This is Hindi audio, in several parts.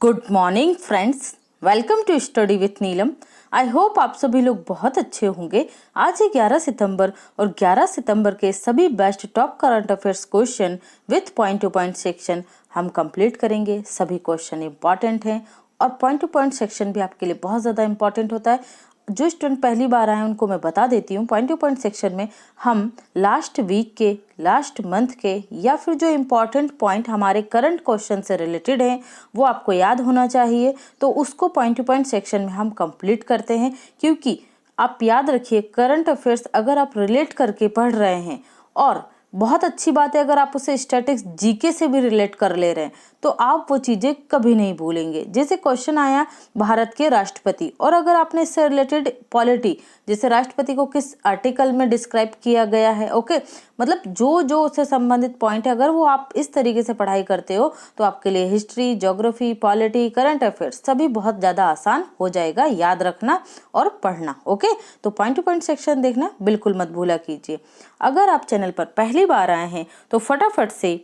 Good morning friends, welcome to study with Neelam. I hope आप सभी लोग बहुत अच्छे होंगे। आज है 11 सितंबर और 11 सितंबर के सभी best top current affairs question with point two point section हम कंप्लीट करेंगे। सभी क्वेश्चन इंपॉर्टेंट हैं और पॉइंट टू पॉइंट सेक्शन भी आपके लिए बहुत ज़्यादा इंपॉर्टेंट होता है। जो स्टूडेंट पहली बार आए हैं उनको मैं बता देती हूँ, पॉइंट टू पॉइंट सेक्शन में हम लास्ट वीक के, लास्ट मंथ के या फिर जो इम्पॉर्टेंट पॉइंट हमारे करंट क्वेश्चन से रिलेटेड हैं वो आपको याद होना चाहिए, तो उसको पॉइंट टू पॉइंट सेक्शन में हम कंप्लीट करते हैं। क्योंकि आप याद रखिए, करंट अफेयर्स अगर आप रिलेट करके पढ़ रहे हैं और बहुत अच्छी बात है अगर आप उसे स्टैटिक्स जीके से भी रिलेट कर ले रहे हैं तो आप वो चीज़ें कभी नहीं भूलेंगे। जैसे क्वेश्चन आया भारत के राष्ट्रपति, और अगर आपने इससे रिलेटेड पॉलिटी, जैसे राष्ट्रपति को किस आर्टिकल में डिस्क्राइब किया गया है, ओके, मतलब जो जो उससे संबंधित पॉइंट है, अगर वो आप इस तरीके से पढ़ाई करते हो तो आपके लिए history, geography, polity, current affairs सभी बहुत ज़्यादा आसान हो जाएगा याद रखना और पढ़ना। ओके, तो पॉइंट टू पॉइंट सेक्शन देखना बिल्कुल मत भूला कीजिए। अगर आप चैनल पर पहली बार आए हैं तो फटाफट से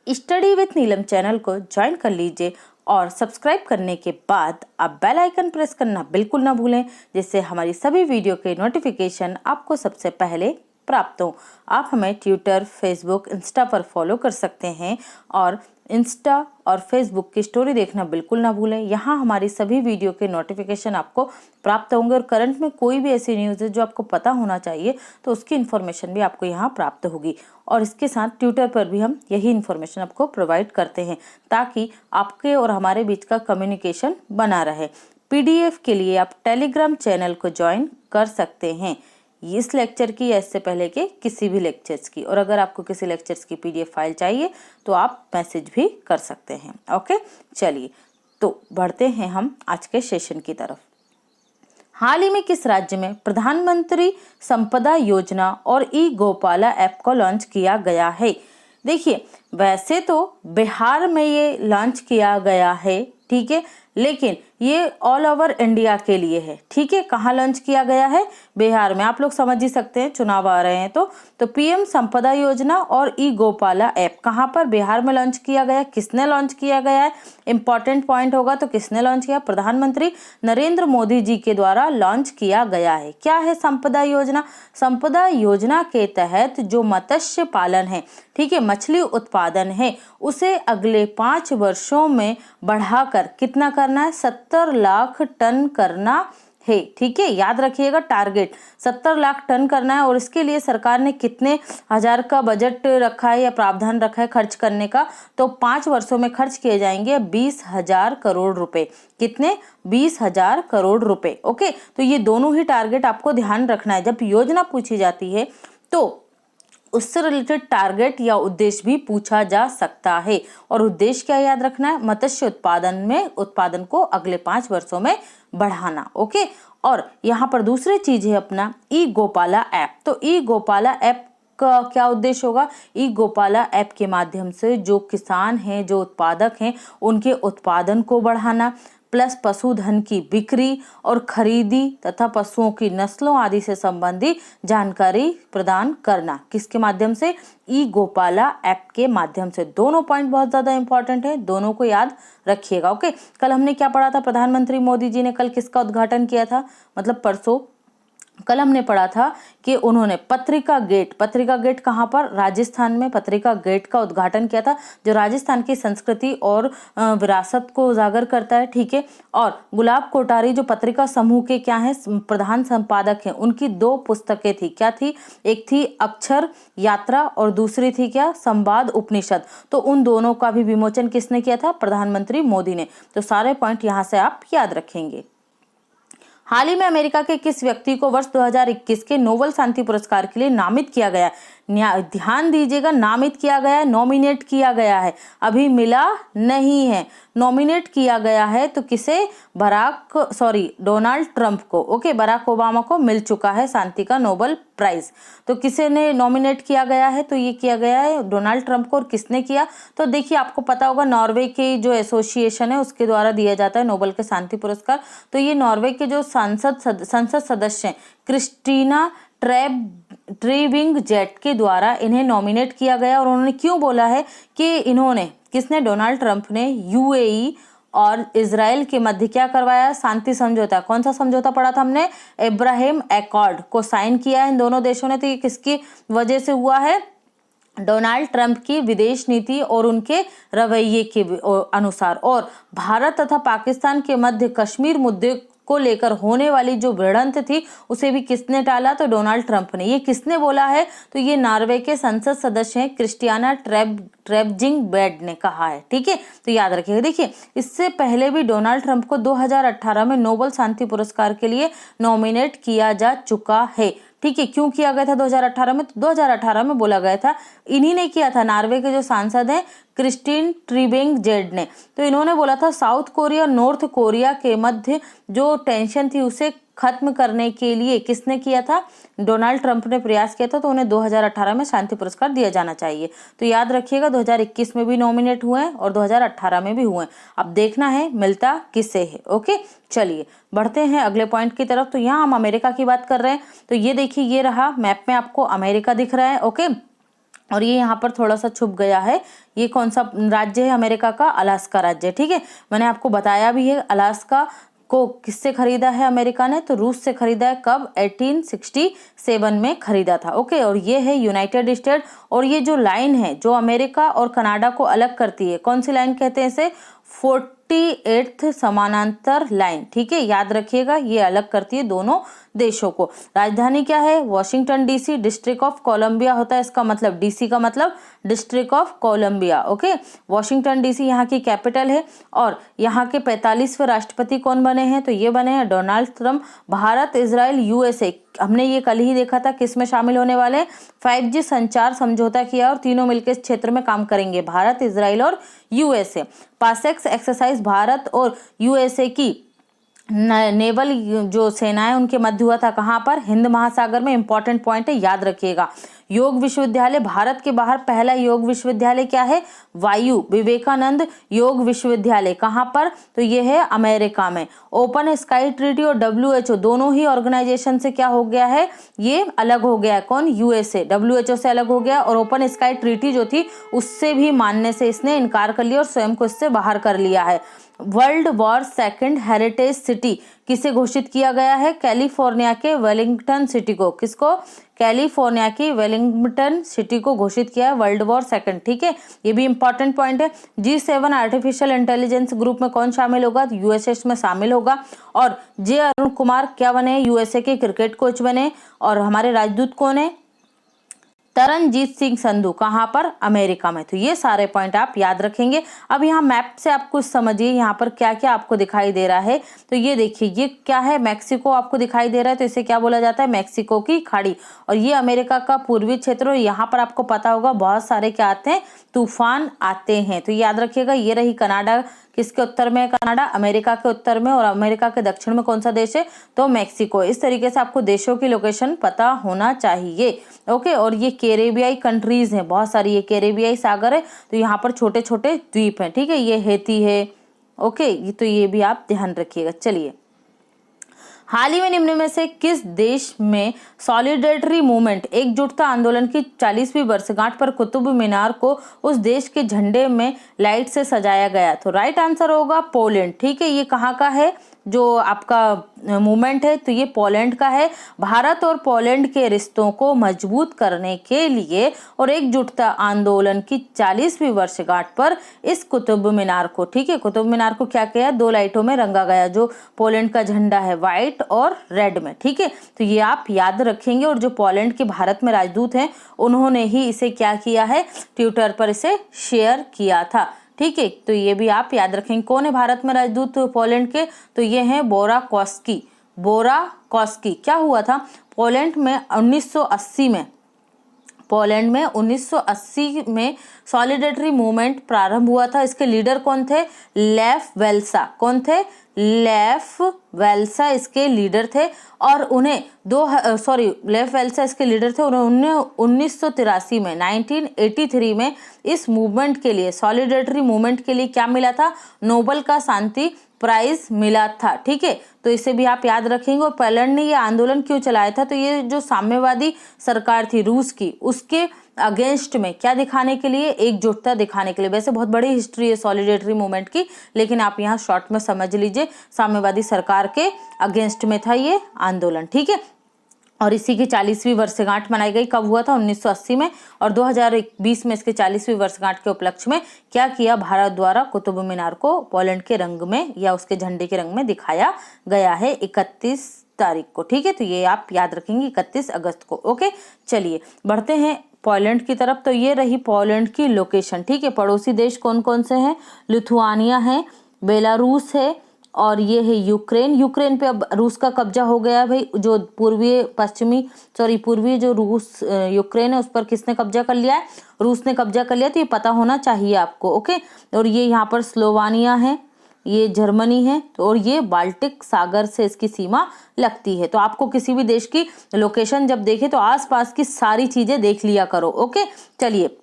स्टडी विथ नीलम चैनल को ज्वाइन कर लीजिए और सब्सक्राइब करने के बाद आप बेल आइकन प्रेस करना बिल्कुल ना भूलें, जिससे हमारी सभी वीडियो के नोटिफिकेशन आपको सबसे पहले प्राप्त हो। आप हमें ट्विटर, फेसबुक, इंस्टा पर फॉलो कर सकते हैं और इंस्टा और फेसबुक की स्टोरी देखना बिल्कुल ना भूलें। यहाँ हमारी सभी वीडियो के नोटिफिकेशन आपको प्राप्त होंगे और करंट में कोई भी ऐसी न्यूज़ है जो आपको पता होना चाहिए तो उसकी इन्फॉर्मेशन भी आपको यहाँ प्राप्त होगी। और इसके साथ ट्विटर पर भी हम यही इन्फॉर्मेशन आपको प्रोवाइड करते हैं ताकि आपके और हमारे बीच का कम्युनिकेशन बना रहे। पीडीएफ के लिए आप टेलीग्राम चैनल को ज्वाइन कर सकते हैं, इस लेक्चर की या इससे पहले के किसी भी लेक्चर्स की। और अगर आपको किसी लेक्चर्स की पीडीएफ फाइल चाहिए तो आप मैसेज भी कर सकते हैं। ओके, चलिए तो बढ़ते हैं हम आज के सेशन की तरफ। हाल ही में किस राज्य में प्रधानमंत्री संपदा योजना और ई गोपाला ऐप को लॉन्च किया गया है? देखिए, वैसे तो बिहार में ये लॉन्च किया गया है, ठीक है, लेकिन ये ऑल ओवर इंडिया के लिए है। ठीक है, कहाँ लॉन्च किया गया है? बिहार में। आप लोग समझ ही सकते हैं, चुनाव आ रहे हैं तो पीएम संपदा योजना और ई गोपाला ऐप कहाँ पर? बिहार में लॉन्च किया गया। किसने लॉन्च किया गया है? इंपॉर्टेंट पॉइंट होगा, तो किसने लॉन्च किया? प्रधानमंत्री नरेंद्र मोदी जी के द्वारा लॉन्च किया गया है। क्या है संपदा योजना? संपदा योजना के तहत जो मत्स्य पालन है, ठीक है, मछली उत्पादन है, उसे अगले 5 वर्षों में बढ़ाकर कितना करना है? 70 लाख टन करना है। ठीक है, याद रखिएगा, टारगेट 70 लाख टन करना है। और इसके लिए सरकार ने कितने हजार का बजट रखा है या प्रावधान रखा है खर्च करने का? तो 5 वर्षों में खर्च किए जाएंगे 20,000 करोड़ रुपए। कितने? 20,000 करोड़ रुपए। ओके, तो ये दोनों ही टारगेट आपको ध्यान रखना है। जब योजना पूछी जाती है तो उससे रिलेटेड टारगेट या उद्देश्य भी पूछा जा सकता है। और उद्देश्य क्या याद रखना है? मत्स्य उत्पादन को अगले 5 वर्षों में बढ़ाना। ओके, और यहाँ पर दूसरी चीज है अपना ई गोपाला ऐप। तो ई गोपाला ऐप का क्या उद्देश्य होगा? ई गोपाला ऐप के माध्यम से जो किसान हैं, जो उत्पादक हैं, उनके उत्पादन को बढ़ाना, प्लस पशुधन की बिक्री और खरीदी तथा पशुओं की नस्लों आदि से संबंधी जानकारी प्रदान करना। किसके माध्यम से? ई गोपाला ऐप के माध्यम से। दोनों पॉइंट बहुत ज्यादा इंपॉर्टेंट है, दोनों को याद रखिएगा। ओके, कल हमने क्या पढ़ा था? प्रधानमंत्री मोदी जी ने कल किसका उद्घाटन किया था? मतलब परसों कल हमने पढ़ा था कि उन्होंने पत्रिका गेट कहाँ पर? राजस्थान में पत्रिका गेट का उद्घाटन किया था, जो राजस्थान की संस्कृति और विरासत को उजागर करता है। ठीक है, और गुलाब कोठारी जो पत्रिका समूह के क्या है? प्रधान संपादक हैं। उनकी 2 पुस्तकें थी। क्या थी? एक थी अक्षर यात्रा और दूसरी थी क्या? संवाद उपनिषद। तो उन दोनों का भी विमोचन किसने किया था? प्रधानमंत्री मोदी ने। तो सारे पॉइंट यहाँ से आप याद रखेंगे। हाल ही में अमेरिका के किस व्यक्ति को वर्ष 2021 के नोबेल शांति पुरस्कार के लिए नामित किया गया? ध्यान दीजिएगा, नामित किया गया है, नॉमिनेट किया गया है, अभी मिला नहीं है। नॉमिनेट किया गया है तो किसे? डोनाल्ड ट्रंप को। ओके, बराक ओबामा को मिल चुका है शांति का नोबेल प्राइज। तो किसे ने नॉमिनेट किया गया है? तो ये किया गया है डोनाल्ड ट्रंप को। और किसने किया? तो देखिए, आपको पता होगा नॉर्वे की जो एसोसिएशन है उसके द्वारा दिया जाता है नोबेल के शांति पुरस्कार। तो ये नॉर्वे के जो संसद सदस्य हैं, क्रिस्टीना ट्रेविंगजेट के द्वारा इन्हें नॉमिनेट किया गया। और उन्होंने क्यों बोला है कि इन्होंने, किसने? डोनाल्ड ट्रंप ने यूएई और इजराइल के मध्य क्या करवाया, शांति समझौता। कौन सा समझौता पढ़ा था हमने, अब्राहम एकॉर्ड को साइन किया है इन दोनों देशों ने। तो ये किसकी वजह से हुआ है, डोनाल्ड ट्रंप की विदेश नीति और उनके रवैये के अनुसार। और भारत तथा पाकिस्तान के मध्य कश्मीर मुद्दे को लेकर होने वाली जो भिड़ंत थी उसे भी किसने टाला, तो डोनाल्ड ट्रंप ने। ये किसने बोला है, तो ये नॉर्वे के संसद सदस्य हैं क्रिस्टियाना ट्रेबजिंगबेड ने कहा है। ठीक है, तो याद रखिएगा। देखिए, इससे पहले भी डोनाल्ड ट्रंप को 2018 में नोबेल शांति पुरस्कार के लिए नॉमिनेट किया जा चुका है। ठीक है, क्यों किया गया था 2018 में, तो 2018 में बोला गया था, इन्हीं ने किया था, नॉर्वे के जो सांसद हैं क्रिस्टीन ट्रीबेंगजेड ने। तो इन्होंने बोला था साउथ कोरिया और नॉर्थ कोरिया के मध्य जो टेंशन थी उसे खत्म करने के लिए किसने किया था, डोनाल्ड ट्रंप ने प्रयास किया था। तो उन्हें 2018 में शांति पुरस्कार दिया जाना चाहिए। तो याद रखिएगा, 2021 में भी नॉमिनेट हुए हैं और 2018 में भी हुए हैं। अब देखना है मिलता किससे है। ओके, चलिए बढ़ते हैं अगले पॉइंट की तरफ। तो यहाँ हम अमेरिका की बात कर रहे हैं। तो ये देखिए, ये रहा मैप में आपको अमेरिका दिख रहा है। ओके, और ये यहाँ पर थोड़ा सा छुप गया है, ये कौन सा राज्य है अमेरिका का, अलास्का राज्य। ठीक है, मैंने आपको बताया भी है अलास्का को किससे खरीदा है अमेरिका ने, तो रूस से खरीदा है। कब, 1867 में खरीदा था। ओके, और ये है यूनाइटेड स्टेट। और ये जो लाइन है जो अमेरिका और कनाडा को अलग करती है, कौन सी लाइन कहते हैं इसे, 48th समानांतर लाइन। ठीक है, याद रखिएगा, ये अलग करती है दोनों देशों को। राजधानी क्या है, Washington DC. District of Columbia होता है इसका मतलब, डीसी का मतलब district of Columbia. Okay, Washington DC यहाँ की कैपिटल है। और यहाँ के 45वें राष्ट्रपति कौन बने हैं, तो ये बने हैं Donald Trump. Bharat, Israel, USA, हमने ये कल ही देखा था किस में शामिल होने वाले हैं, 5G संचार समझौता किया और तीनों मिलकर इस क्षेत्र में काम करेंगे, भारत, इजराइल और यूएसए। पासेक्स एक्सरसाइज भारत और यूएसए की नेवल जो सेनाएं उनके मध्य हुआ था, कहाँ पर, हिंद महासागर में। इंपॉर्टेंट पॉइंट है, याद रखिएगा। योग विश्वविद्यालय, भारत के बाहर पहला योग विश्वविद्यालय क्या है, वायु विवेकानंद योग विश्वविद्यालय। कहाँ पर, तो ये है अमेरिका में। ओपन स्काई ट्रीटी और WHO दोनों ही ऑर्गेनाइजेशन से क्या हो गया है, ये अलग हो गया है। कौन, यूएसए WHO से अलग हो गया। और ओपन स्काई ट्रीटी जो थी उससे भी मानने से इसने इनकार कर लिया और स्वयं को इससे बाहर कर लिया है। World war second heritage city किसे घोषित किया गया है, कैलिफोर्निया के वेलिंगटन सिटी को। किसको, कैलिफोर्निया की वेलिंगटन सिटी को घोषित किया है वर्ल्ड वॉर सेकंड। ठीक है, ये भी इंपॉर्टेंट पॉइंट है। G7 आर्टिफिशियल इंटेलिजेंस ग्रुप में कौन शामिल होगा, यूएसए में शामिल होगा। और जे अरुण कुमार क्या बने, यूएसए के क्रिकेट कोच बने। और हमारे राजदूत कौन है, तरनजीत सिंह संधू। कहाँ पर, अमेरिका में। तो ये सारे पॉइंट आप याद रखेंगे। अब यहाँ मैप से आप कुछ समझिए, यहाँ पर क्या क्या आपको दिखाई दे रहा है। तो ये देखिए, ये क्या है, मैक्सिको आपको दिखाई दे रहा है। तो इसे क्या बोला जाता है, मैक्सिको की खाड़ी। और ये अमेरिका का पूर्वी क्षेत्र। और यहाँ पर आपको पता होगा बहुत सारे क्या आते हैं, तूफान आते हैं। तो याद रखिएगा, ये रही कनाडा, किसके उत्तर में है कनाडा, अमेरिका के उत्तर में। और अमेरिका के दक्षिण में कौन सा देश है, तो मैक्सिको। इस तरीके से आपको देशों की लोकेशन पता होना चाहिए। ओके, और ये कैरेबियाई कंट्रीज हैं बहुत सारी, ये कैरेबियाई सागर है। तो यहाँ पर छोटे छोटे द्वीप हैं। ठीक है, ये हेती है। ओके, तो ये भी आप ध्यान रखिएगा। चलिए, हाल ही में निम्न में से किस देश में सॉलिडेरिटी मूवमेंट एकजुटता आंदोलन की 40वीं वर्षगांठ पर कुतुब मीनार को उस देश के झंडे में लाइट से सजाया गया, तो राइट आंसर होगा पोलैंड। ठीक है, ये कहाँ का है जो आपका मूवमेंट है, तो ये पोलैंड का है। भारत और पोलैंड के रिश्तों को मजबूत करने के लिए और एकजुटता आंदोलन की 40वीं वर्षगांठ पर इस कुतुब मीनार को, ठीक है, कुतुब मीनार को क्या किया, 2 लाइटों में रंगा गया, जो पोलैंड का झंडा है व्हाइट और रेड में। ठीक है, तो ये आप याद रखेंगे। और जो पोलैंड के भारत में राजदूत हैं उन्होंने ही इसे क्या किया है, ट्विटर पर इसे शेयर किया था। ठीक है, तो ये भी आप याद रखेंगे। कौन है भारत में राजदूत पोलैंड के, तो ये हैं बोराकॉस्की। बोराकॉस्की क्या हुआ था, पोलैंड में 1980 में, पोलैंड में 1980 में सॉलिडेरिटी मूवमेंट प्रारंभ हुआ था। इसके लीडर कौन थे, लेफ वेल्सा। कौन थे, लेफ वेल्सा इसके लीडर थे। और उन्हें लेफ वेल्सा इसके लीडर थे। उन्होंने 1983 में 1983 में इस मूवमेंट के लिए, सॉलिडेरिटी मूवमेंट के लिए क्या मिला था, नोबेल का शांति प्राइज मिला था। ठीक है, तो इसे भी आप याद रखेंगे। और पोलैंड ने ये आंदोलन क्यों चलाया था, तो ये जो साम्यवादी सरकार थी रूस की, उसके अगेंस्ट में, क्या दिखाने के लिए, एकजुटता दिखाने के लिए। वैसे बहुत बड़ी हिस्ट्री है सॉलिडेटरी मूवमेंट की, लेकिन आप यहाँ शॉर्ट में समझ लीजिए, साम्यवादी सरकार के अगेंस्ट में था ये आंदोलन, ठीक है। और इसी की 40वीं वर्षगांठ मनाई गई, कब हुआ था, 1980 में। और 2020 में इसके 40वीं वर्षगांठ के उपलक्ष्य में क्या किया, भारत द्वारा कुतुब मीनार को पोलैंड के रंग में या उसके झंडे के रंग में दिखाया गया है 31 तारीख को, ठीक है। तो ये आप याद रखेंगे 31 अगस्त को, ओके। चलिए बढ़ते हैं पोलैंड की तरफ। तो ये रही पोलैंड की लोकेशन, ठीक है। पड़ोसी देश कौन कौन से हैं, लिथुआनिया है, बेलारूस है, और ये है यूक्रेन। यूक्रेन पे अब रूस का कब्जा हो गया है भाई, जो पूर्वी जो रूस यूक्रेन है उस पर किसने कब्जा कर लिया है, रूस ने कब्जा कर लिया। तो ये पता होना चाहिए आपको, ओके। और ये यहाँ पर स्लोवानिया है, ये जर्मनी है, तो और ये बाल्टिक सागर से इसकी सीमा लगती है। तो आपको किसी भी देश की लोकेशन जब देखे तो आसपास की सारी चीजें देख लिया करो, ओके। चलिए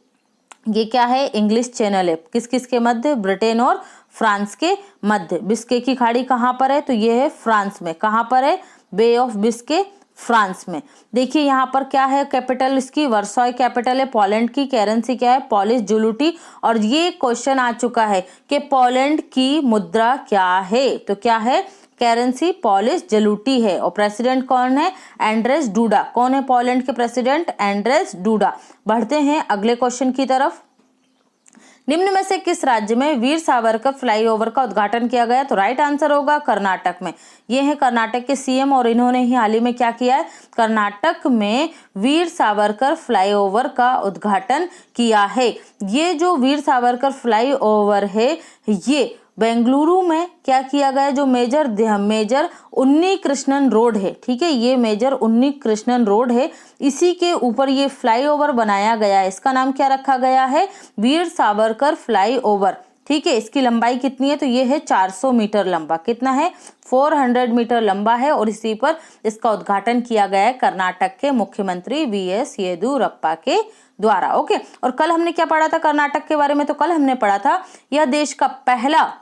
ये क्या है, इंग्लिश चैनल है, किस किस के मध्य, ब्रिटेन और फ्रांस के मध्य। बिस्के की खाड़ी कहाँ पर है, तो ये है फ्रांस में। कहाँ पर है, बे ऑफ बिस्के, फ्रांस में। देखिए यहाँ पर क्या है, कैपिटल इसकी वर्सॉय कैपिटल है। पोलैंड की करेंसी क्या है, पॉलिश जुलूटी। और ये क्वेश्चन आ चुका है कि पोलैंड की मुद्रा क्या है, तो क्या है, करेंसी पॉलिश जलूटी है। और प्रेसिडेंट कौन है, एंड्रेस डूडा। कौन है पोलैंड के प्रेसिडेंट, एंड्रेस डूडा। बढ़ते हैं अगले क्वेश्चन की तरफ। निम्न में से किस राज्य में वीर सावरकर फ्लाईओवर का उद्घाटन किया गया, तो राइट आंसर होगा कर्नाटक में। ये है कर्नाटक के सीएम और इन्होंने ही हाल ही में क्या किया है, कर्नाटक में वीर सावरकर फ्लाईओवर का उद्घाटन किया है। ये जो वीर सावरकर फ्लाईओवर है ये बेंगलुरु में क्या किया गया, जो मेजर उन्नी कृष्णन रोड है, ठीक है। ये मेजर उन्नी कृष्णन रोड है, इसी के ऊपर ये फ्लाईओवर बनाया गया है। इसका नाम क्या रखा गया है, वीर सावरकर फ्लाईओवर, ठीक है। इसकी लंबाई कितनी है, तो ये है 400 मीटर लंबा। कितना है, 400 मीटर लंबा है। और इसी पर इसका उद्घाटन किया गया है कर्नाटक के मुख्यमंत्री वीएस येदियुरप्पा के द्वारा, ओके। और कल हमने क्या पढ़ा था कर्नाटक के बारे में, तो कल हमने पढ़ा था यह देश का पहला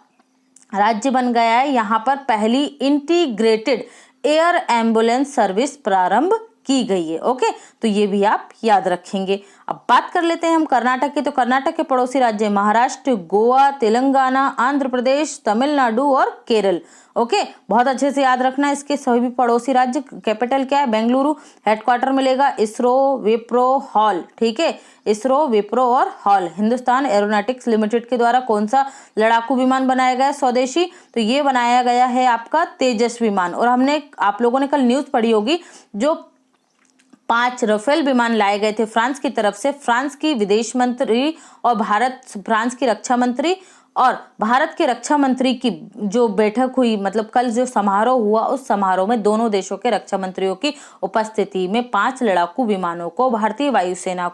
राज्य बन गया है, यहाँ पर पहली इंटीग्रेटेड एयर एम्बुलेंस सर्विस प्रारंभ की गई है, ओके। तो ये भी आप याद रखेंगे। अब बात कर लेते हैं हम कर्नाटक की। तो कर्नाटक के पड़ोसी राज्य महाराष्ट्र, गोवा, तेलंगाना, आंध्र प्रदेश, तमिलनाडु और केरल, ओके। बहुत अच्छे से याद रखना इसके सभी पड़ोसी राज्य। कैपिटल क्या है, बेंगलुरु। हेडक्वार्टर मिलेगा इसरो, विप्रो, हॉल, ठीक है। इसरो, विप्रो और हॉल। हिंदुस्तान एरोनॉटिक्स लिमिटेड के द्वारा कौन सा लड़ाकू विमान बनाया गया है स्वदेशी, तो ये बनाया गया है आपका तेजस विमान। और हमने आप लोगों ने कल न्यूज पढ़ी होगी, जो 5 राफेल विमान लाए गए थे फ्रांस की तरफ से। फ्रांस की विदेश मंत्री और फ्रांस की रक्षा मंत्री और भारत के रक्षा मंत्री की जो बैठक हुई, मतलब कल जो समारोह हुआ, उस समारोह में दोनों देशों के रक्षा मंत्रियों की उपस्थिति में 5 लड़ाकू विमानों को भारतीय वायुसेना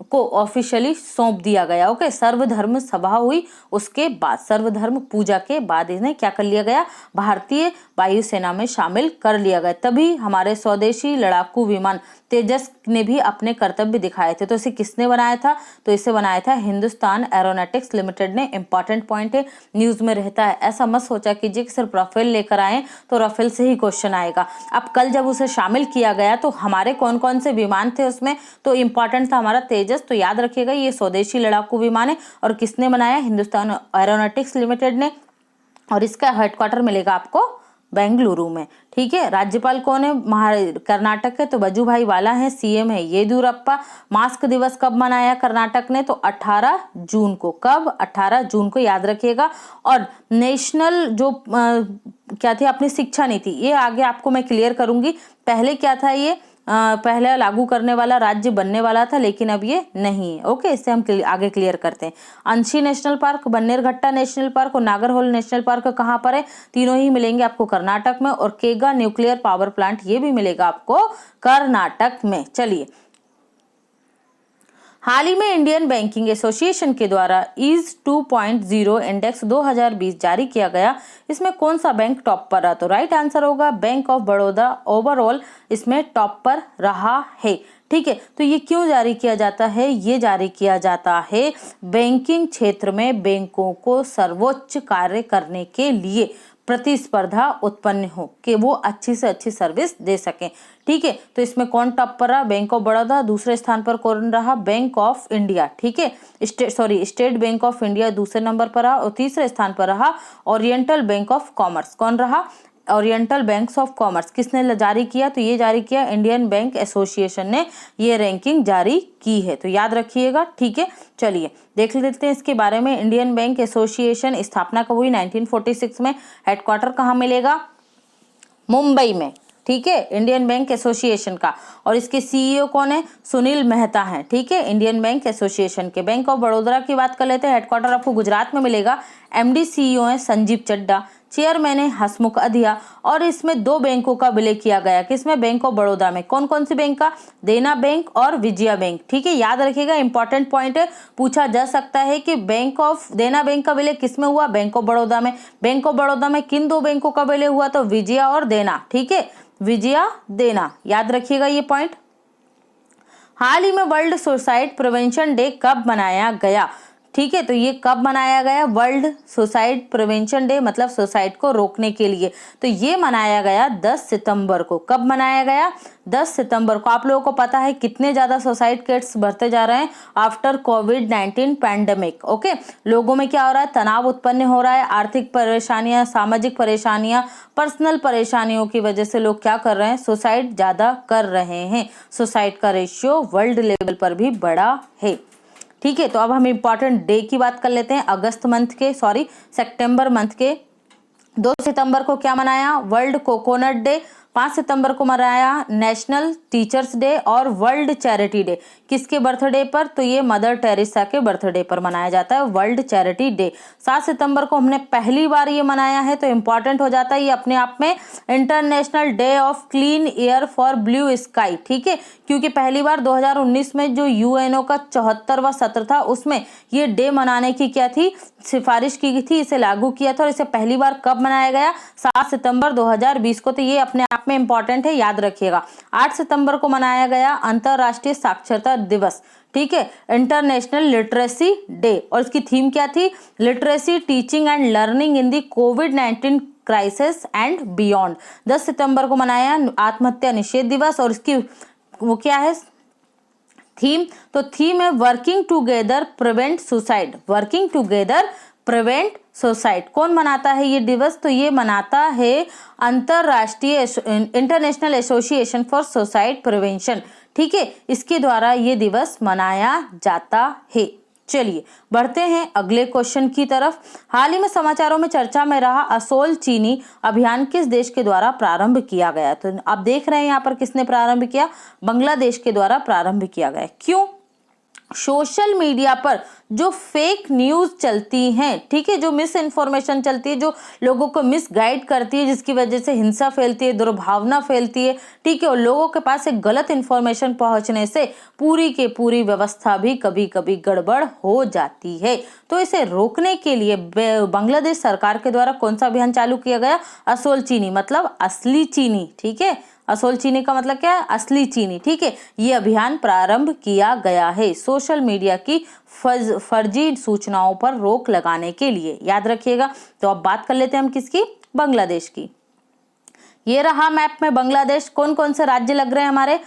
को ऑफिशियली सौंप दिया गया, ओके। सर्वधर्म सभा हुई, उसके बाद सर्वधर्म पूजा के बाद इन्हें क्या कर लिया गया, भारतीय वायुसेना में शामिल कर लिया गया। तभी हमारे स्वदेशी लड़ाकू विमान तेजस ने भी अपने कर्तव्य दिखाए थे। तो इसे किसने बनाया था, तो इसे बनाया था हिंदुस्तान एरोनॉटिक्स लिमिटेड ने। इंपॉर्टेंट पॉइंट है, न्यूज में रहता है। ऐसा मत सोचा कीजिए कि सिर्फ राफेल लेकर आए तो राफेल से ही क्वेश्चन आएगा। अब कल जब उसे शामिल किया गया तो हमारे कौन कौन से विमान थे उसमें, तो इंपॉर्टेंट था हमारा तेजस। तो याद रखिएगा ये स्वदेशी लड़ाकू विमान है और किसने बनाया, हिंदुस्तान एरोनॉटिक्स लिमिटेड ने। और इसका हेडक्वार्टर मिलेगा आपको बेंगलुरु में, ठीक है। राज्यपाल कौन है, कर्नाटक के, तो वजुभाई वाला है। सीएम है येदियुरप्पा। मास्क दिवस कब मनाया कर्नाटक ने, तो 18 जून को। कब, 18 जून को, याद रखिएगा। और नेशनल जो क्या थी अपनी शिक्षा नीति, ये आगे आपको मैं क्लियर करूंगी। पहले क्या था, ये पहले लागू करने वाला राज्य बनने वाला था, लेकिन अब ये नहीं है, ओके। इससे हम आगे क्लियर करते हैं। अंशी national park, Bannerghatta national park और नागरहोल नेशनल पार्क कहाँ पर है, तीनों ही मिलेंगे आपको कर्नाटक में। और केगा न्यूक्लियर पावर प्लांट ये भी मिलेगा आपको कर्नाटक में। चलिए, हाल ही में इंडियन बैंकिंग एसोसिएशन के द्वारा ईज 2.0 इंडेक्स 2020 जारी किया गया। इसमें कौन सा बैंक टॉप पर रहा, तो राइट आंसर होगा बैंक ऑफ बड़ौदा ओवरऑल इसमें टॉप पर रहा है, ठीक है। तो ये क्यों जारी किया जाता है, ये जारी किया जाता है बैंकिंग क्षेत्र में बैंकों को सर्वोच्च कार्य करने के लिए प्रतिस्पर्धा उत्पन्न हो, कि वो अच्छी से अच्छी सर्विस दे सकें। ठीक है, तो इसमें कौन टॉप पर रहा? Bank of Baroda. दूसरे स्थान पर कौन रहा? Bank of India. ठीक है, स्टेट बैंक ऑफ इंडिया दूसरे नंबर पर रहा। और तीसरे स्थान पर रहा ओरिएंटल बैंक ऑफ कॉमर्स। कौन रहा? Oriental banks of commerce. किसने जारी किया? तो ये जारी किया इंडियन बैंक एसोसिएशन ने ये रैंकिंग जारी की है, तो याद रखिएगा। ठीक है, चलिए देख लेते हैं इसके बारे में। इंडियन बैंक एसोसिएशन स्थापना कब हुई? 1946 में। हेडक्वार्टर कहाँ मिलेगा? मुंबई में। ठीक है, इंडियन बैंक एसोसिएशन का। और इसके सीईओ कौन है? सुनील मेहता हैं। ठीक है, इंडियन बैंक एसोसिएशन के। बैंक ऑफ बड़ौदा की बात कर लेते हैं। हेडक्वार्टर आपको गुजरात में मिलेगा। एमडी सीईओ है संजीव चड्डा, चेयरमैन है हसमुख अधिया। और इसमें 2 बैंकों का विलय किया गया। किसमें? बैंक ऑफ बड़ौदा में। कौन कौन सी बैंक का? देना बैंक और विजया बैंक। ठीक है, याद रखिएगा, इंपॉर्टेंट पॉइंट है, पूछा जा सकता है कि देना बैंक का विलय किसमें हुआ? बैंक ऑफ बड़ौदा में। बैंक ऑफ बड़ौदा में किन 2 बैंकों का विलय हुआ? तो विजया और देना। ठीक है, विजया देना, याद रखिएगा ये पॉइंट। हाल ही में वर्ल्ड सुसाइड प्रिवेंशन डे कब मनाया गया? ठीक है, तो ये कब मनाया गया? वर्ल्ड सुसाइड प्रिवेंशन डे, मतलब सुसाइड को रोकने के लिए। तो ये मनाया गया 10 सितंबर को। कब मनाया गया? 10 सितंबर को। आप लोगों को पता है कितने ज्यादा सुसाइड केस बढ़ते जा रहे हैं आफ्टर कोविड-19 पैंडेमिक। ओके, लोगों में क्या हो रहा है? तनाव उत्पन्न हो रहा है, आर्थिक परेशानियां, सामाजिक परेशानियां, पर्सनल परेशानियों की वजह से लोग क्या कर रहे हैं? सुसाइड ज्यादा कर रहे हैं। सुसाइड का रेशियो वर्ल्ड लेवल पर भी बढ़ा है। ठीक है, तो अब हम इम्पॉर्टेंट डे की बात कर लेते हैं। सितंबर मंथ के 2 सितंबर को क्या मनाया? World coconut day. 5 सितंबर को मनाया नेशनल टीचर्स डे और वर्ल्ड चैरिटी डे। किसके बर्थडे पर? तो ये मदर टेरेसा के बर्थडे पर मनाया जाता है वर्ल्ड चैरिटी डे। 7 सितंबर को हमने पहली बार ये मनाया है, तो इंपॉर्टेंट हो जाता है ये अपने आप में, international day of clean air for blue sky. ठीक है, क्योंकि पहली बार 2019 में जो यूएनओ का 74वां सत्र था, उसमें ये डे मनाने की क्या थी? सिफारिश की थी, इसे लागू किया था। और इसे पहली बार कब मनाया गया? 7 सितंबर 2020 को। तो ये अपने आप में इंपॉर्टेंट है, याद रखिएगा। 8 सितंबर को मनाया गया अंतरराष्ट्रीय साक्षरता दिवस। ठीक है, इंटरनेशनल लिटरेसी डे। और इसकी थीम क्या थी? Literacy, teaching and learning in the covid crisis and beyond. 10 सितंबर को मनाया आत्महत्या निषेध दिवस। और इसकी वो क्या है थीम? तो थीम है working together prevent suicide. Working together prevent suicide. कौन मनाता है ये दिवस? तो ये मनाता है अंतरराष्ट्रीय international association for suicide prevention. ठीक है, इसके द्वारा ये दिवस मनाया जाता है। चलिए बढ़ते हैं अगले क्वेश्चन की तरफ। हाल ही में समाचारों में चर्चा में रहा असोल चीनी अभियान किस देश के द्वारा प्रारंभ किया गया? तो आप देख रहे हैं यहाँ पर किसने प्रारंभ किया? बांग्लादेश के द्वारा प्रारंभ किया गया। क्यों? सोशल मीडिया पर जो फेक न्यूज चलती हैं, ठीक है, जो मिस इन्फॉर्मेशन चलती है, जो लोगों को मिस गाइड करती है, जिसकी वजह से हिंसा फैलती है, दुर्भावना फैलती है, ठीक है, और लोगों के पास एक गलत इन्फॉर्मेशन पहुंचने से पूरी की पूरी व्यवस्था भी कभी कभी गड़बड़ हो जाती है। तो इसे रोकने के लिए बांग्लादेश सरकार के द्वारा कौन सा अभियान चालू किया गया? असोल चीनी, मतलब असली चीनी। ठीक है, असोल चीनी का मतलब क्या है? असली चीनी। ठीक है, ये अभियान प्रारंभ किया गया है सोशल मीडिया की फर्जी सूचनाओं पर रोक लगाने के लिए, याद रखिएगा। तो अब बात कर लेते हैं हम किसकी? बांग्लादेश की। ये रहा मैप में बांग्लादेश। कौन कौन से राज्य लग रहे हैं हमारे?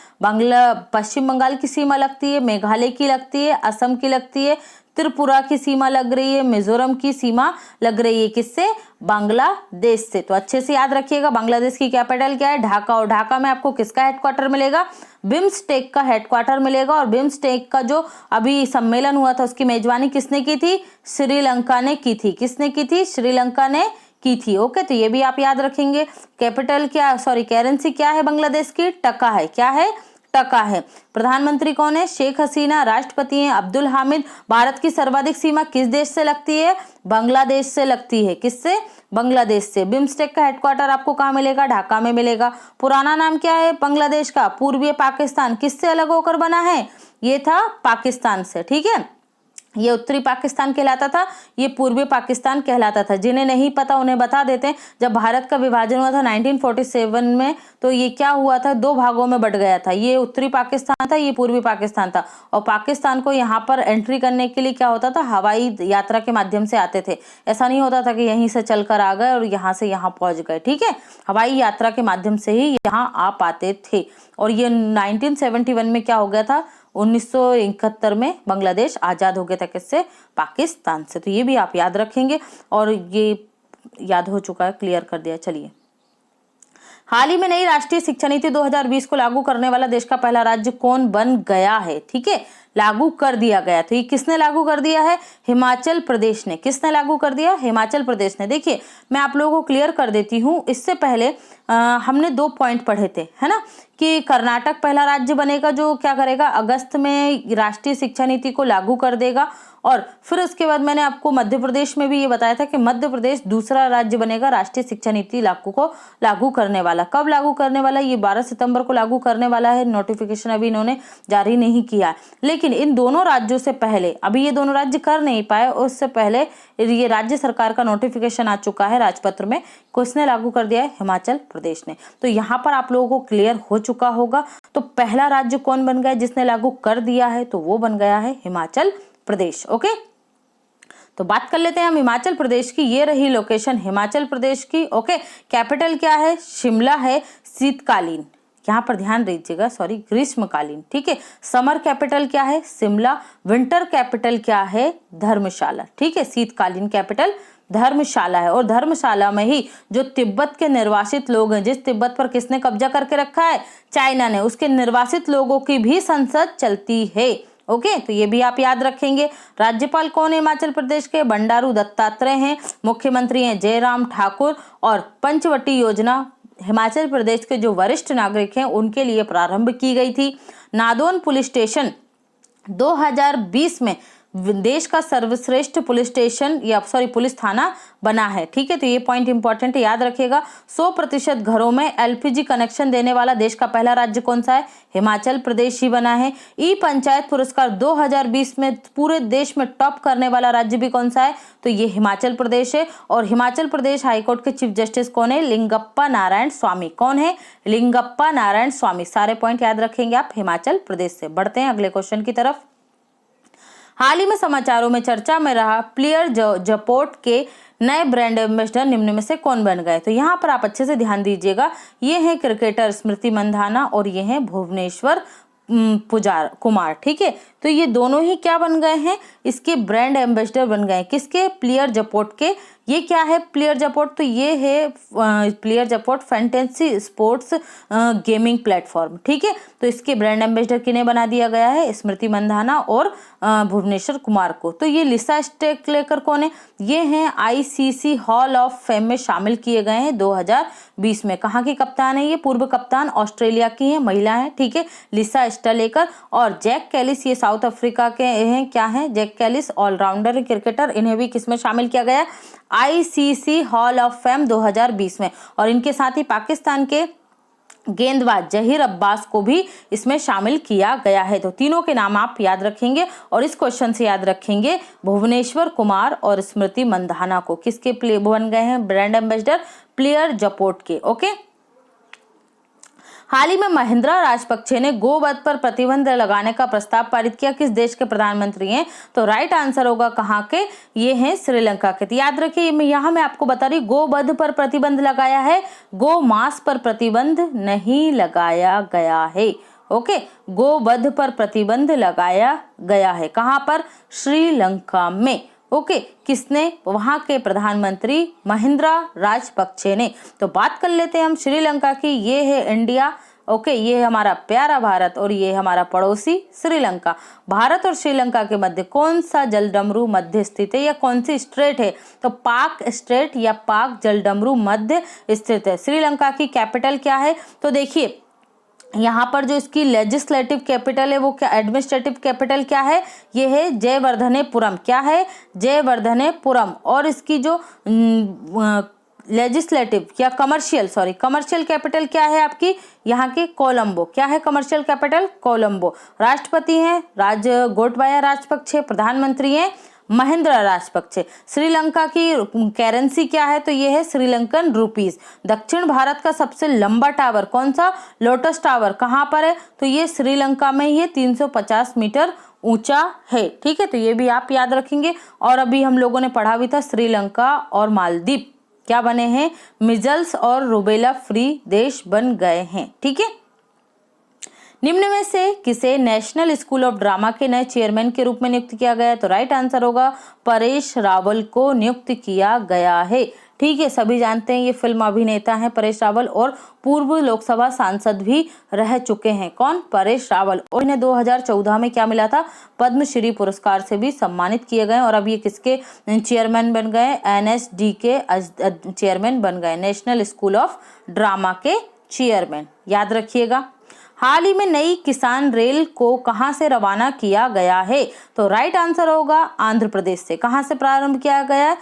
पश्चिम बंगाल की सीमा लगती है, मेघालय की लगती है, असम की लगती है, त्रिपुरा की सीमा लग रही है, मिजोरम की सीमा लग रही है। किससे? बांग्लादेश से। तो अच्छे से याद रखिएगा। बांग्लादेश की कैपिटल क्या है? ढाका। और ढाका में आपको किसका हेडक्वार्टर मिलेगा? बिम्स्टेक का हेडक्वार्टर मिलेगा। और बिम्स्टेक का जो अभी सम्मेलन हुआ था, उसकी मेजबानी किसने की थी? श्रीलंका ने की थी। किसने की थी? श्रीलंका ने की थी। ओके, तो ये भी आप याद रखेंगे। कैपिटल क्या, करेंसी क्या है बांग्लादेश की? टका है। क्या है? टका है। प्रधानमंत्री कौन है? शेख हसीना। राष्ट्रपति हैं अब्दुल हामिद। भारत की सर्वाधिक सीमा किस देश से लगती है? बांग्लादेश से लगती है। किससे? बांग्लादेश से। बिम्स्टेक का हेडक्वार्टर आपको कहाँ मिलेगा? ढाका में मिलेगा। पुराना नाम क्या है बांग्लादेश का? पूर्वीय पाकिस्तान। किससे अलग होकर बना है? ये था पाकिस्तान से। ठीक है, ये उत्तरी पाकिस्तान कहलाता था, ये पूर्वी पाकिस्तान कहलाता था। जिन्हें नहीं पता उन्हें बता देते हैं, जब भारत का विभाजन हुआ था 1947 में, तो ये क्या हुआ था, 2 भागों में बट गया था। ये उत्तरी पाकिस्तान था, ये पूर्वी पाकिस्तान था। और पाकिस्तान को यहाँ पर एंट्री करने के लिए क्या होता था, हवाई यात्रा के माध्यम से आते थे। ऐसा नहीं होता था कि यहीं से चलकर आ गए और यहाँ से यहाँ पहुंच गए, ठीक है। हवाई यात्रा के माध्यम से ही यहाँ आ पाते थे। और ये 1971 में क्या हो गया था, 1971 में बांग्लादेश आज़ाद हो गया था किससे, पाकिस्तान से। तो ये भी आप याद रखेंगे, और ये याद हो चुका है, क्लियर कर दिया। चलिए, हाल ही में नई राष्ट्रीय शिक्षा नीति 2020 को लागू करने वाला देश का पहला राज्य कौन बन गया है, ठीक है, लागू कर दिया गया। तो ये किसने लागू कर दिया है, हिमाचल प्रदेश ने। किसने लागू कर दिया, हिमाचल प्रदेश ने। देखिए, मैं आप लोगों को क्लियर कर देती हूँ। इससे पहले हमने 2 पॉइंट पढ़े थे, है ना, कि कर्नाटक पहला राज्य बनेगा जो क्या करेगा, अगस्त में राष्ट्रीय शिक्षा नीति को लागू कर देगा। और फिर उसके बाद मैंने आपको मध्य प्रदेश में भी ये बताया था कि मध्य प्रदेश दूसरा राज्य बनेगा राष्ट्रीय शिक्षा नीति लागू करने वाला। कब लागू करने वाला, ये 12 सितंबर को लागू करने वाला है। नोटिफिकेशन अभी इन्होंने जारी नहीं किया है। लेकिन इन दोनों राज्यों से पहले, अभी ये दोनों राज्य कर नहीं पाए, उससे पहले ये राज्य सरकार का नोटिफिकेशन आ चुका है राजपत्र में। किसने लागू कर दिया है, हिमाचल प्रदेश ने। तो यहाँ पर आप लोगों को क्लियर हो चुका होगा। तो पहला राज्य कौन बन गया जिसने लागू कर दिया है, तो वो बन गया है हिमाचल प्रदेश। ओके, तो बात कर लेते हैं हम हिमाचल प्रदेश की। ये रही लोकेशन हिमाचल प्रदेश की। ओके, कैपिटल क्या है, शिमला है। शीतकालीन, यहाँ पर ध्यान दीजिएगा, सॉरी, ग्रीष्मकालीन, ठीक है। समर कैपिटल क्या है, शिमला। विंटर कैपिटल क्या है, धर्मशाला, ठीक है। शीतकालीन कैपिटल धर्मशाला है। और धर्मशाला में ही जो तिब्बत के निर्वासित लोग हैं, जिस तिब्बत पर किसने कब्जा करके रखा है, चाइना ने, उसके निर्वासित लोगों की भी संसद चलती है। ओके, तो ये भी आप याद रखेंगे। राज्यपाल कौन है हिमाचल प्रदेश के, बंडारू दत्तात्रेय हैं। मुख्यमंत्री हैं जयराम ठाकुर। और पंचवटी योजना हिमाचल प्रदेश के जो वरिष्ठ नागरिक हैं उनके लिए प्रारंभ की गई थी। नादौन पुलिस स्टेशन 2020 में देश का सर्वश्रेष्ठ पुलिस स्टेशन या पुलिस थाना बना है, ठीक है। तो ये पॉइंट इंपॉर्टेंट है, याद रखिएगा। 100% घरों में एलपीजी कनेक्शन देने वाला देश का पहला राज्य कौन सा है, हिमाचल प्रदेश ही बना है। ई पंचायत पुरस्कार 2020 में पूरे देश में टॉप करने वाला राज्य भी कौन सा है, तो ये हिमाचल प्रदेश है। और हिमाचल प्रदेश हाईकोर्ट के चीफ जस्टिस कौन है, लिंगप्पा नारायण स्वामी। कौन है, लिंगप्पा नारायण स्वामी। सारे पॉइंट याद रखेंगे आप हिमाचल प्रदेश से। बढ़ते हैं अगले क्वेश्चन की तरफ। हाल ही में समाचारों में चर्चा में रहा प्लेयर जपोर्ट के नए ब्रांड एम्बेसडर निम्न में से कौन बन गए। तो यहाँ पर आप अच्छे से ध्यान दीजिएगा। ये हैं क्रिकेटर स्मृति मंधाना और ये हैं भुवनेश्वर कुमार, ठीक है। तो ये दोनों ही क्या बन गए हैं, इसके ब्रांड एम्बेसडर बन गए। किसके, प्लेयर जपोर्ट के। ये क्या है प्लेयर जपोर्ट, तो ये है प्लेयर जपोर्ट फैंटेसी स्पोर्ट्स गेमिंग प्लेटफॉर्म, ठीक है। तो इसके ब्रांड एम्बेसडर किन्हें बना दिया गया है, स्मृति मंधाना और भुवनेश्वर कुमार को। तो ये लिसा स्टेकलेकर कौन है, ये हैं आईसीसी हॉल ऑफ फेम में शामिल किए गए हैं 2020 में। कहाँ की कप्तान है ये, पूर्व कप्तान ऑस्ट्रेलिया की है, महिला है, ठीक है, लिसा स्टेकलेकर। और जैक कैलिस, ये साउथ अफ्रीका के हैं, क्या हैं, जैक कैलिस ऑलराउंडर क्रिकेटर, इन्हें भी किसमें शामिल किया गया, आईसीसी हॉल ऑफ फेम 2020 में। और इनके साथ ही पाकिस्तान के गेंदबाज जहीर अब्बास को भी इसमें शामिल किया गया है। तो तीनों के नाम आप याद रखेंगे और इस क्वेश्चन से याद रखेंगे भुवनेश्वर कुमार और स्मृति मंधाना को। किसके प्ले बन गए हैं ब्रांड एम्बेसडर, प्लेयर जपोर्ट के। ओके, हाल ही में महिंद्रा राजपक्षे ने गोवध पर प्रतिबंध लगाने का प्रस्ताव पारित किया। किस देश के प्रधानमंत्री हैं, तो राइट आंसर होगा कहाँ के, ये हैं श्रीलंका के। तो याद रखिए, यहाँ मैं आपको बता रही गोवध पर प्रतिबंध लगाया है, गो मांस पर प्रतिबंध नहीं लगाया गया है। ओके, गोवध पर प्रतिबंध लगाया गया है, कहाँ पर, श्रीलंका में। ओके, किसने, वहां के प्रधानमंत्री महिंद्रा राजपक्षे ने। तो बात कर लेते हैं हम श्रीलंका की। ये है इंडिया, ओके, ये है हमारा प्यारा भारत और ये हमारा पड़ोसी श्रीलंका। भारत और श्रीलंका के मध्य कौन सा जलडमरू मध्य स्थित है या कौन सी स्ट्रेट है, तो पाक स्ट्रेट या पाक जलडमरू मध्य स्थित है। श्रीलंका की कैपिटल क्या है, तो देखिए यहाँ पर जो इसकी लेजिस्लेटिव कैपिटल है वो क्या, एडमिनिस्ट्रेटिव कैपिटल क्या है, ये है जयवर्धनेपुरम। क्या है, जयवर्धनेपुरम। और इसकी जो लेजिस्लेटिव या कमर्शियल कैपिटल क्या है आपकी यहाँ के कोलंबो। क्या है कमर्शियल कैपिटल? कोलंबो। राष्ट्रपति हैं गोटबाया राजपक्षे। प्रधानमंत्री हैं महिंद्रा राजपक्षे। श्रीलंका की करेंसी क्या है? तो ये है श्रीलंकन रुपीस। दक्षिण भारत का सबसे लंबा टावर कौन सा? Lotus tower. कहाँ पर है? तो ये श्रीलंका में ही है, 350 मीटर ऊंचा है। ठीक है, तो ये भी आप याद रखेंगे। और अभी हम लोगों ने पढ़ा भी था श्रीलंका और मालदीव क्या बने हैं? मिजल्स और रुबेला फ्री देश बन गए हैं। ठीक है, निम्न में से किसे नेशनल स्कूल ऑफ ड्रामा के नए चेयरमैन के रूप में नियुक्त किया गया है? तो राइट आंसर होगा परेश रावल को नियुक्त किया गया है। ठीक है, सभी जानते हैं ये फिल्म अभिनेता हैं परेश रावल और पूर्व लोकसभा सांसद भी रह चुके हैं। कौन? परेश रावल। और इन्हें 2014 में क्या मिला था? पद्मश्री पुरस्कार से भी सम्मानित किए गए। और अब ये किसके चेयरमैन बन गए? NSD के चेयरमैन बन गए, नेशनल स्कूल ऑफ ड्रामा के चेयरमैन। याद रखिएगा। हाल ही में नई किसान रेल को कहां से रवाना किया गया है? तो राइट आंसर होगा आंध्र प्रदेश से। कहां से प्रारंभ किया गया है?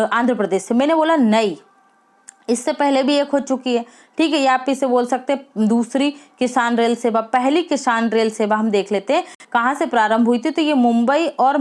आंध्र प्रदेश से। मैंने बोला नई, इससे पहले भी एक हो चुकी है। ठीक है, ये आप इसे बोल सकते हैं दूसरी किसान रेल सेवा। पहली किसान रेल सेवा हम देख लेते हैं कहाँ से प्रारंभ हुई थी। तो ये मुंबई और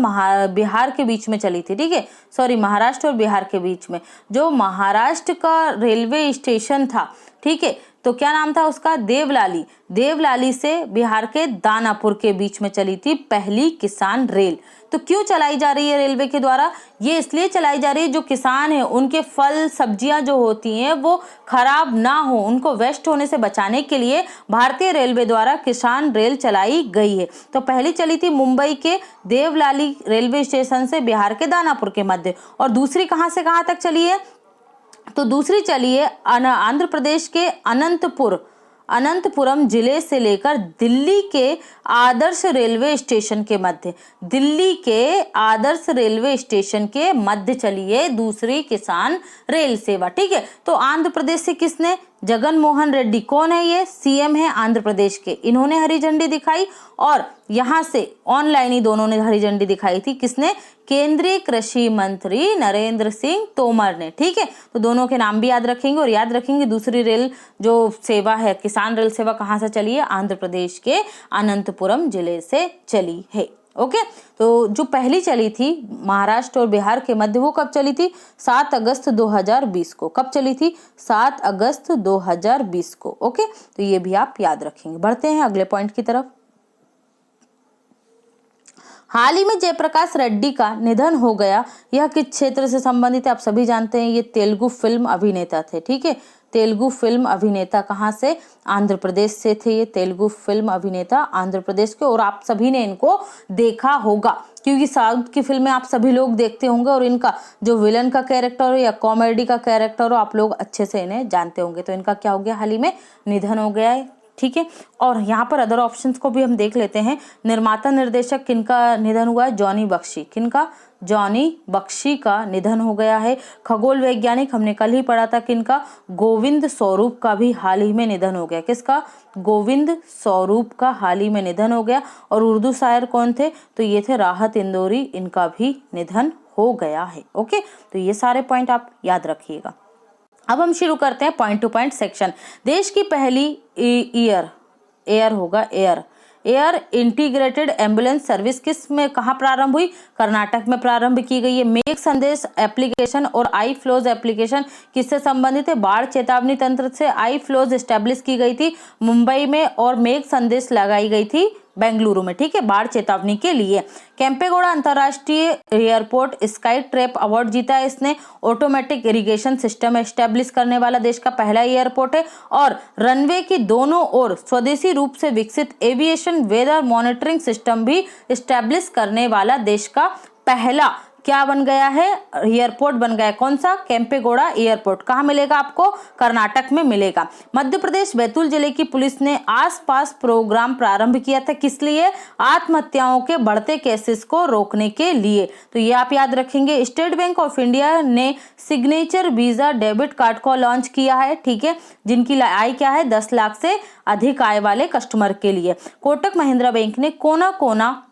बिहार के बीच में चली थी। ठीक है, सॉरी, महाराष्ट्र और बिहार के बीच में। जो महाराष्ट्र का रेलवे स्टेशन था, ठीक है, तो क्या नाम था उसका? देवलाली। देवलाली से बिहार के दानापुर के बीच में चली थी पहली किसान रेल। तो क्यों चलाई जा रही है रेलवे के द्वारा? ये इसलिए चलाई जा रही है जो किसान है उनके फल सब्जियां जो होती हैं वो खराब ना हो, उनको वेस्ट होने से बचाने के लिए भारतीय रेलवे द्वारा किसान रेल चलाई गई है। तो पहली चली थी मुंबई के देवलाली रेलवे स्टेशन से बिहार के दानापुर के मध्य। और दूसरी कहाँ से कहाँ तक चली है? तो दूसरी चली है आंध्र प्रदेश के अनंतपुरम जिले से लेकर दिल्ली के आदर्श रेलवे स्टेशन के मध्य। दिल्ली के आदर्श रेलवे स्टेशन के मध्य चली है दूसरी किसान रेल सेवा। ठीक है, तो आंध्र प्रदेश से किसने? जगन मोहन रेड्डी। कौन है ये? CM है आंध्र प्रदेश के। इन्होंने हरी झंडी दिखाई। और यहाँ से ऑनलाइन ही दोनों ने हरी झंडी दिखाई थी। किसने? केंद्रीय कृषि मंत्री नरेंद्र सिंह तोमर ने। ठीक है, तो दोनों के नाम भी याद रखेंगे। और याद रखेंगे दूसरी रेल जो सेवा है, किसान रेल सेवा, कहाँ से चली है? आंध्र प्रदेश के अनंतपुरम जिले से चली है। ओके, तो जो पहली चली थी महाराष्ट्र और बिहार के मध्य, वो कब चली थी? 7 अगस्त 2020 को। कब चली थी? 7 अगस्त 2020 को। ओके, तो ये भी आप याद रखेंगे। बढ़ते हैं अगले पॉइंट की तरफ। हाल ही में जयप्रकाश रेड्डी का निधन हो गया। यह किस क्षेत्र से संबंधित है? आप सभी जानते हैं ये तेलुगु फिल्म अभिनेता थे। ठीक है, तेलुगु फिल्म अभिनेता कहाँ से? आंध्र प्रदेश से थे ये तेलुगु फिल्म अभिनेता, आंध्र प्रदेश के। और आप सभी ने इनको देखा होगा क्योंकि साउथ की फिल्में आप सभी लोग देखते होंगे और इनका जो विलन का कैरेक्टर हो या कॉमेडी का कैरेक्टर हो, आप लोग अच्छे से इन्हें जानते होंगे। तो इनका क्या हो गया? हाल ही में निधन हो गया है। ठीक है, और यहाँ पर अदर ऑप्शंस को भी हम देख लेते हैं। निर्माता निर्देशक किनका निधन हुआ है? जॉनी बख्शी। किनका? जॉनी बख्शी का निधन हो गया है। खगोल वैज्ञानिक हमने कल ही पढ़ा था किनका? गोविंद स्वरूप का भी हाल ही में निधन हो गया। किसका? गोविंद स्वरूप का हाल ही में निधन हो गया। और उर्दू शायर कौन थे? तो ये थे राहत इंदौरी, इनका भी निधन हो गया है। ओके, तो ये सारे पॉइंट आप याद रखिएगा। अब हम शुरू करते हैं पॉइंट टू पॉइंट सेक्शन। देश की पहली एयर इंटीग्रेटेड एम्बुलेंस सर्विस किस में कहाँ प्रारंभ हुई? कर्नाटक में प्रारंभ की गई है। मेघ संदेश एप्लीकेशन और आई फ्लोज एप्लीकेशन किससे संबंधित है? बाढ़ चेतावनी तंत्र से आई फ्लोज एस्टेब्लिश की गई थी मुंबई में और मेघ संदेश लगाई गई थी बेंगलुरु में। ठीक है, बाढ़ चेतावनी के लिए। केम्पेगौड़ा अंतर्राष्ट्रीय एयरपोर्ट स्काई ट्रैप अवार्ड जीता है इसने। ऑटोमेटिक इरिगेशन सिस्टम एस्टेब्लिश करने वाला देश का पहला एयरपोर्ट है। और रनवे की दोनों ओर स्वदेशी रूप से विकसित एविएशन वेदर मॉनिटरिंग सिस्टम भी एस्टेब्लिश करने वाला देश का पहला क्या बन गया है? एयरपोर्ट बन गया। कौन सा? केम्पेगौड़ा एयरपोर्ट। कहाँ मिलेगा आपको? कर्नाटक में मिलेगा। मध्य प्रदेश बैतूल जिले की पुलिस ने आसपास प्रोग्राम प्रारंभ किया था। किस लिए? आत्महत्याओं के बढ़ते केसेस को रोकने के लिए। तो ये आप याद रखेंगे। स्टेट बैंक ऑफ इंडिया ने सिग्नेचर वीजा डेबिट कार्ड को लॉन्च किया है। ठीक है, जिनकी आय क्या है? 10 लाख से अधिक आय वाले कस्टमर के लिए। कोटक महिंद्रा बैंक ने कोना कोना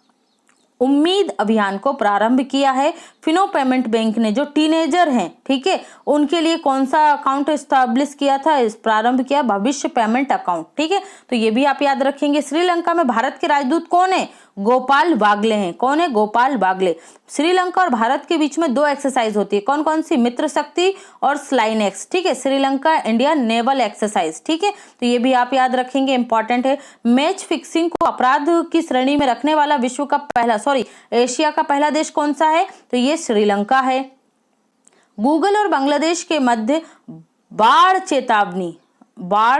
उम्मीद अभियान को प्रारंभ किया है। फिनो पेमेंट बैंक ने जो टीनेजर हैं, ठीक है, उनके लिए कौन सा अकाउंट एस्टैब्लिश किया था, इस प्रारंभ किया भविष्य पेमेंट अकाउंट, ठीक है, तो ये भी आप याद रखेंगे। श्रीलंका में भारत के राजदूत कौन है? गोपाल बागले हैं। कौन है? गोपाल बागले। श्रीलंका और भारत के बीच में 2 एक्सरसाइज होती है, कौन कौन सी? मित्र शक्ति और स्लाइनेक्स, ठीक है, श्रीलंका इंडिया नेवल एक्सरसाइज, ठीक है, तो ये भी आप याद रखेंगे, इंपॉर्टेंट है। मैच फिक्सिंग को अपराध की श्रेणी में रखने वाला विश्व का पहला एशिया का पहला देश कौन सा है? तो ये श्रीलंका है। गूगल और बांग्लादेश के मध्य बाढ़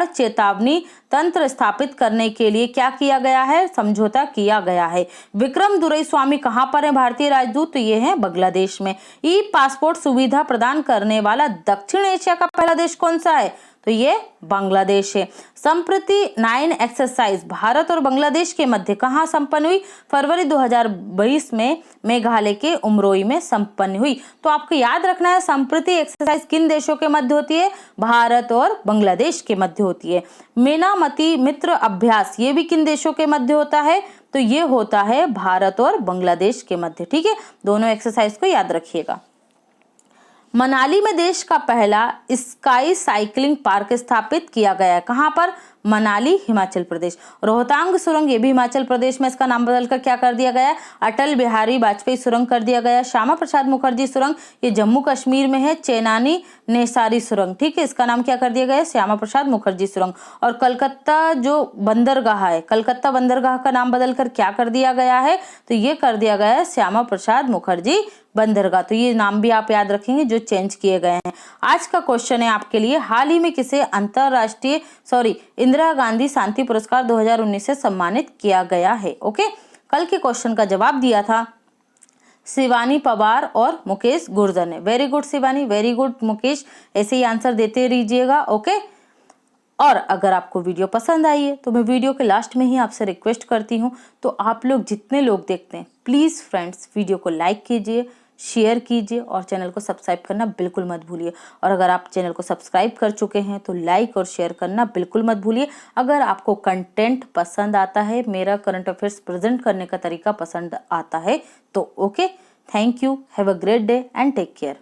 चेतावनी तंत्र स्थापित करने के लिए क्या किया गया है? समझौता किया गया है। विक्रम दुरईस्वामी कहां पर है भारतीय राजदूत? तो ये है बांग्लादेश में। ई पासपोर्ट सुविधा प्रदान करने वाला दक्षिण एशिया का पहला देश कौन सा है? तो ये बांग्लादेश है। संप्रति 9 एक्सरसाइज भारत और बांग्लादेश के मध्य कहां संपन्न हुई? फरवरी 2022 में मेघालय के उमरोई में संपन्न हुई। तो आपको याद रखना है संप्रति एक्सरसाइज किन देशों के मध्य होती है? भारत और बांग्लादेश के मध्य होती है। मीनामती मित्र अभ्यास ये भी किन देशों के मध्य होता है? तो ये होता है भारत और बांग्लादेश के मध्य, ठीक है, दोनों एक्सरसाइज को याद रखिएगा। मनाली में देश का पहला स्काई साइकिलिंग पार्क स्थापित किया गया है। कहां पर? मनाली, हिमाचल प्रदेश। रोहतांग सुरंग ये भी हिमाचल प्रदेश में, इसका नाम बदलकर क्या कर दिया गया है? अटल बिहारी वाजपेयी सुरंग कर दिया गया। श्यामा प्रसाद मुखर्जी सुरंग ये जम्मू कश्मीर में है। चेनानी नेसारी सुरंग, ठीक है, इसका नाम क्या कर दिया गया है? श्यामा प्रसाद मुखर्जी सुरंग। और कलकत्ता जो बंदरगाह है, कलकत्ता बंदरगाह का नाम बदलकर क्या कर दिया गया है? तो ये कर दिया गया है श्यामा प्रसाद मुखर्जी बंदरगाह। तो ये नाम भी आप याद रखेंगे जो चेंज किए गए हैं। आज का क्वेश्चन है आपके लिए, हाल ही में किसे अंतरराष्ट्रीय इंदिरा गांधी शांति पुरस्कार 2019 से सम्मानित किया गया है? ओके, कल के क्वेश्चन का जवाब दिया था शिवानी पवार और मुकेश गुर्जर ने। Very good Shivani, very good Mukesh, ऐसे ही आंसर देते रहिएगा। ओके, और अगर आपको वीडियो पसंद आई है तो मैं वीडियो के लास्ट में ही आपसे रिक्वेस्ट करती हूँ, तो आप लोग जितने लोग देखते हैं प्लीज़ फ्रेंड्स वीडियो को लाइक कीजिए, शेयर कीजिए और चैनल को सब्सक्राइब करना बिल्कुल मत भूलिए। और अगर आप चैनल को सब्सक्राइब कर चुके हैं तो लाइक और शेयर करना बिल्कुल मत भूलिए। अगर आपको कंटेंट पसंद आता है, मेरा करंट अफेयर्स प्रेजेंट करने का तरीका पसंद आता है तो okay, thank you, have a great day and take care.